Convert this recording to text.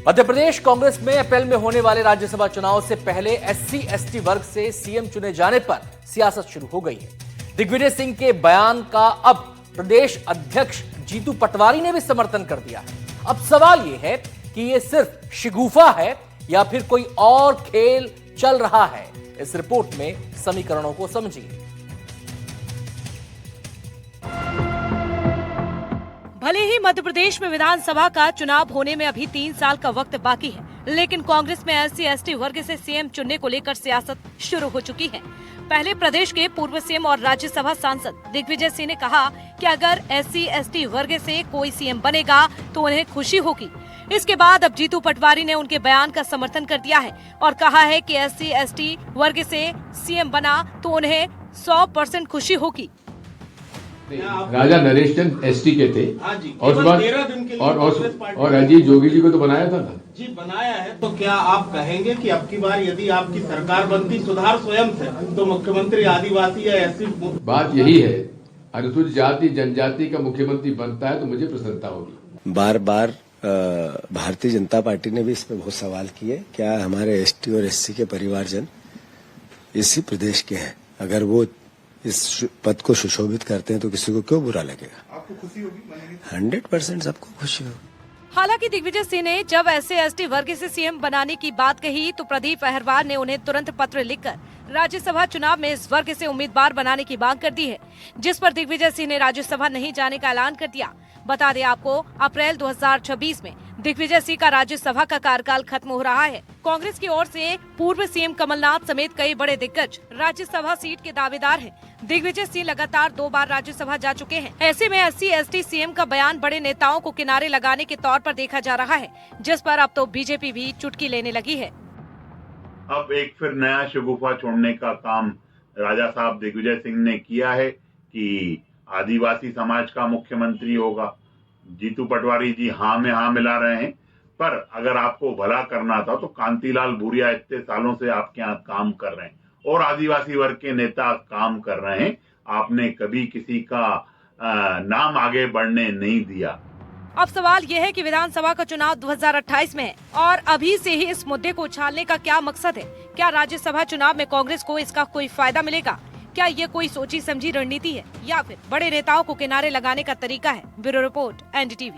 मध्य प्रदेश कांग्रेस में अप्रैल में होने वाले राज्यसभा चुनाव से पहले SC/ST वर्ग से सीएम चुने जाने पर सियासत शुरू हो गई है। दिग्विजय सिंह के बयान का अब प्रदेश अध्यक्ष जीतू पटवारी ने भी समर्थन कर दिया है। अब सवाल यह है कि यह सिर्फ शिगूफा है या फिर कोई और खेल चल रहा है। इस रिपोर्ट में समीकरणों को समझिए। भले ही मध्य प्रदेश में विधानसभा का चुनाव होने में अभी 3 साल का वक्त बाकी है, लेकिन कांग्रेस में SC/ST वर्ग से सीएम चुनने को लेकर सियासत शुरू हो चुकी है। पहले प्रदेश के पूर्व सीएम और राज्यसभा सांसद दिग्विजय सिंह ने कहा कि अगर SC/ST वर्ग से कोई सीएम बनेगा तो उन्हें खुशी होगी। इसके बाद अब जीतू पटवारी ने उनके बयान का समर्थन कर दिया है और कहा है कि SC/ST वर्ग से सीएम बना तो उन्हें 100% खुशी होगी। राजा नरेश चंद ST के थे। हाँ जी, और उसके बाद 13 दिन के लिए और अजीत जोगी जी को तो बनाया था ना जी, बनाया है। तो क्या आप कहेंगे कि अब की बार यदि आपकी सरकार बनती सुधार स्वयं से, तो मुख्यमंत्री आदिवासी या SC? बात यही है, अनुसूचित जाति जनजाति का मुख्यमंत्री बनता है तो मुझे प्रसन्नता होगी। बार बार भारतीय जनता पार्टी ने भी इस पर बहुत सवाल किए। क्या हमारे ST और SC के परिवारजन इसी प्रदेश के हैं? अगर वो इस पद को सुशोभित करते हैं तो किसी को क्यों बुरा लगेगा? आपको खुशी होगी? 100% सबको खुशी होगी। हालांकि दिग्विजय सिंह ने जब SC/ST वर्ग से सीएम बनाने की बात कही तो प्रदीप अहरवाल ने उन्हें तुरंत पत्र लिखकर राज्यसभा चुनाव में इस वर्ग से उम्मीदवार बनाने की मांग कर दी है, जिस पर दिग्विजय सिंह ने राज्यसभा नहीं जाने का ऐलान कर दिया। बता दें आपको, अप्रैल 2026 में दिग्विजय सिंह का राज्यसभा का कार्यकाल खत्म हो रहा है। कांग्रेस की ओर से पूर्व सीएम कमलनाथ समेत कई बड़े दिग्गज राज्यसभा सीट के दावेदार हैं। दिग्विजय सिंह लगातार 2 बार राज्यसभा जा चुके हैं। ऐसे में SC/ST सीएम का बयान बड़े नेताओं को किनारे लगाने के तौर पर देखा जा रहा है, जिस पर अब तो बीजेपी भी चुटकी लेने लगी है। अब एक फिर नया शगुफा छोड़ने का काम राजा साहब दिग्विजय सिंह ने किया है कि आदिवासी समाज का मुख्यमंत्री होगा। जीतू पटवारी जी हाँ में हाँ मिला रहे हैं, पर अगर आपको भला करना था तो कांतिलाल भूरिया इतने सालों से आपके यहाँ काम कर रहे हैं और आदिवासी वर्ग के नेता काम कर रहे हैं। आपने कभी किसी का नाम आगे बढ़ने नहीं दिया। अब सवाल यह है कि विधानसभा का चुनाव 2028 में है और अभी से ही इस मुद्दे को उछालने का क्या मकसद है? क्या राज्यसभा चुनाव में कांग्रेस को इसका कोई फायदा मिलेगा? क्या ये कोई सोची समझी रणनीति है या फिर बड़े नेताओं को किनारे लगाने का तरीका है? Bureau report, NDTV।